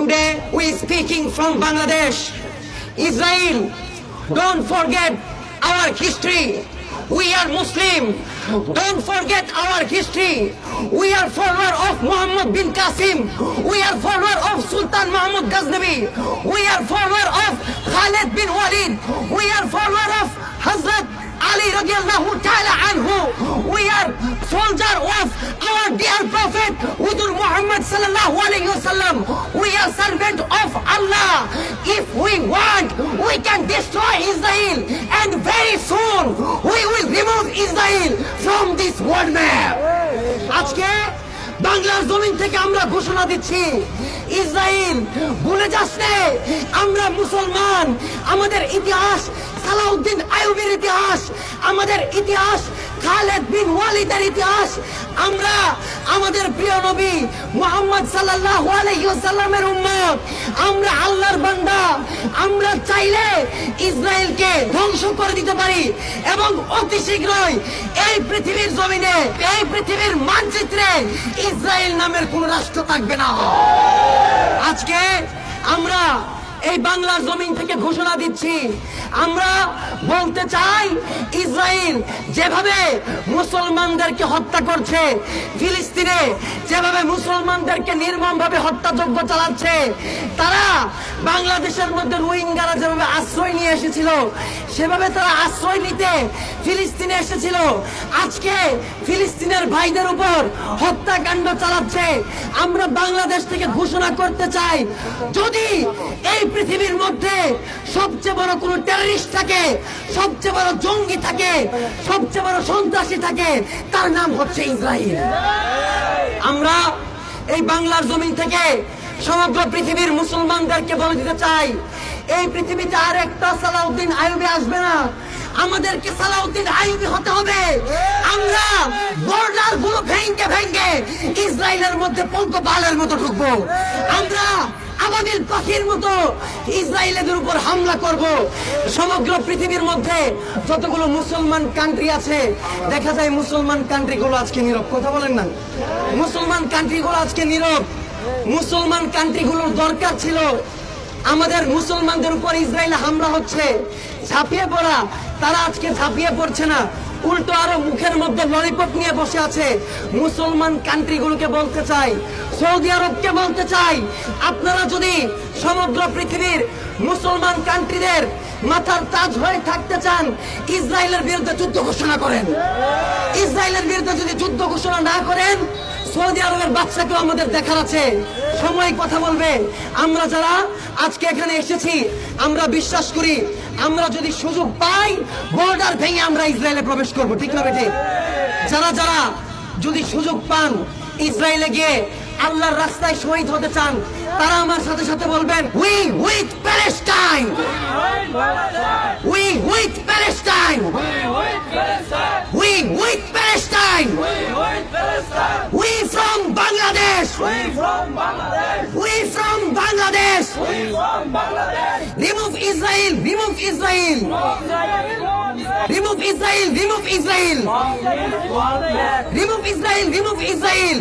Today we speaking from Bangladesh. Israel, don't forget our history. We are Muslim. Don't forget our history. We are follower of Muhammad bin Qasim. We are follower of Sultan Mahmud Ghaznavi. We are follower of Khalid bin Walid. We are follower of Hazrat Ali radiallahu ta'ala anhu. We are soldier of our dear Prophet Udur Muhammad sallallahu alayhi wasallam. We are servant of Allah. If we want, we can destroy Israel, and very soon we will remove Israel from this world map. আজকে বাংলার জমিন থেকে আমরা ঘোষণা দিচ্ছি, Israel ভুলে যাস না, আমরা মুসলমান। আমাদের ইতিহাস সালাউদ্দিন আইয়ুবের ইতিহাস, আমাদের ইতিহাস খালেদ বিন ওয়ালিদের ইতিহাস। আমরা আমাদের প্রিয় নবী মুহাম্মদ সাল্লাল্লাহু আলাইহি ওয়াসাল্লামের উম্মত, আমরা আল্লাহর বান্দা। আমরা চাইলে ইসরায়েলকে ধ্বংস করে দিতে পারি এবং অতি শীঘ্রই এই পৃথিবীর জমিনে, এই পৃথিবীর মানচিত্রে ইসরায়েল নামের কোন রাষ্ট্র থাকবে না। আজকে আমরা এই বাংলার জমিন থেকে ঘোষণা দিচ্ছি, আমরা বলতে চাই, ইসরায়েল যেভাবে মুসলমানদেরকে হত্যা করছে, ফিলিস্তিনে যেভাবে মুসলমানদেরকে নির্মমভাবে হত্যাযজ্ঞ চালাচ্ছে, তারা বাংলাদেশের মধ্যে রোহিঙ্গারা যেভাবে আশ্রয় নিয়ে এসেছিল, সেভাবে তারা আশ্রয় নিতে ফিলিস্তিনে এসেছিল। আজকে ফিলিস্তিনের ভাইদের উপর হত্যাকাণ্ড চালাচ্ছে। আমরা বাংলাদেশ থেকে ঘোষণা করতে চাই, যদি এই পৃথিবীর মধ্যে সবচেয়ে বড় কোন টেররিস্ট থাকে, সবচেয়ে বড় জঙ্গি থাকে, সবচেয়ে বড় সন্ত্রাসী থাকে, তার নাম হচ্ছে ইসরায়েল। আমরা এই বাংলার জমিন থেকে সমগ্র পৃথিবীর মুসলমানদেরকে বলে দিতে চাই, এই পৃথিবীতে আর একটা সালাউদ্দিন আইয়ুবী আসবে না, আমাদেরকে সালাউদ্দিন আইয়ুবী হতে হবে। আমরা বর্ডার গুলো ভেঙে ভেঙে ইসরায়েলের মধ্যে পঙ্কপালের মতো ঢুকবো। আমরা আমাদের পাখির মতো ইসরায়েলের উপর হামলা করব। সমগ্র পৃথিবীর মধ্যে যতগুলো মুসলমান কান্ট্রি আছে, দেখা যায় মুসলমান কান্ট্রিগুলো আজকে নীরব। কথা বলেন না, মুসলমান কান্ট্রিগুলো আজকে নীরব। মুসলমান কান্ট্রিগুলোর দরকার ছিল আমাদের মুসলমানদের উপর ইসরায়েল হামলা হচ্ছে, ঝাঁপিয়ে পড়া, তারা আজকে ঝাঁপিয়ে পড়ছে না, উল্টো আরো মুখের মধ্যে ললিপপ নিয়ে বসে আছে। মুসলমান কান্ট্রিগুলোকে বলতে চাই, সৌদি আরবকে বলতে চাই, আপনারা যদি সমগ্র পৃথিবীর মুসলমান কান্ট্রিদের মাথার তাজ হয়ে থাকতে চান, ইসরায়েলের বিরুদ্ধে যুদ্ধ ঘোষণা করেন। ইসরায়েলের বিরুদ্ধে যদি যুদ্ধ ঘোষণা না করেন, সৌদি আরবের বাচ্চাকেও আমাদের দেখার আছে, সময় কথা বলবে। আমরা যারা আজকে এখানে এসেছি, আমরা বিশ্বাস করি, আমরা যদি সুযোগ পাই, বর্ডার ভেঙে আমরা ইসরায়েলে প্রবেশ করব। ঠিক না বেঠিক? যারা যারা যদি সুযোগ পান ইসরায়েলে গিয়ে আল্লাহর রাস্তায় শহীদ হতে চান, তারা আমার সাথে সাথে বলবেন, we with Palestine, we with Palestine, we with Palestine, we from Bangladesh, we from Bangladesh, remove Israel, remove Israel, remove Israel, remove Israel, remove Israel, remove Israel.